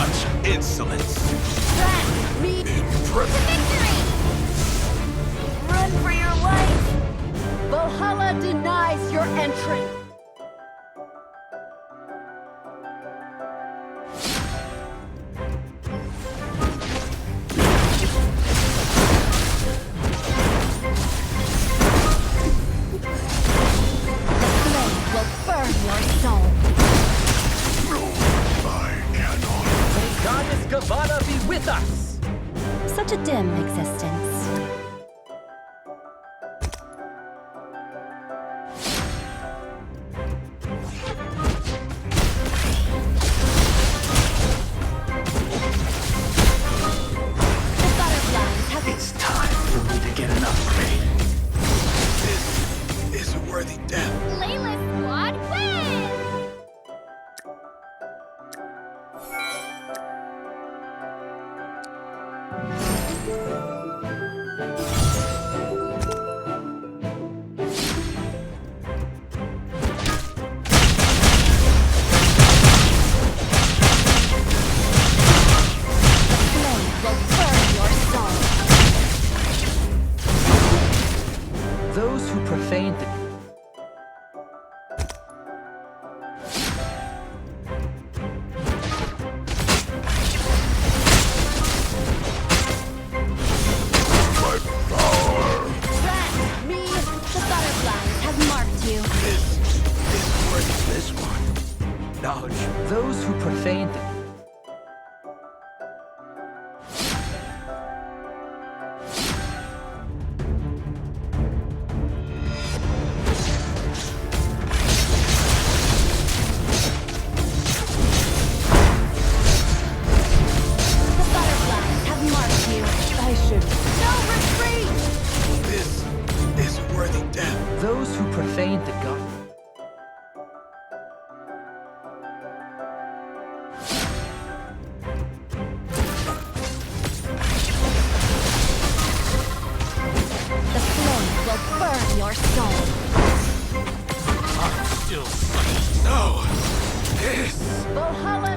Such insolence! That me to victory! Run for your life! Valhalla denies your entry! Be with us! Such a dim existence. It's time for me to get an upgrade. This is a worthy death. Layla Squad wins! Those who profane the... My power! Track me! The butterflies have marked you. This is worth this one. Knowledge. Those who profane the... No retreat! This is a worthy death. Those who profane the god... The flame will burn your soul. I'm still fighting. No! This! Valhalla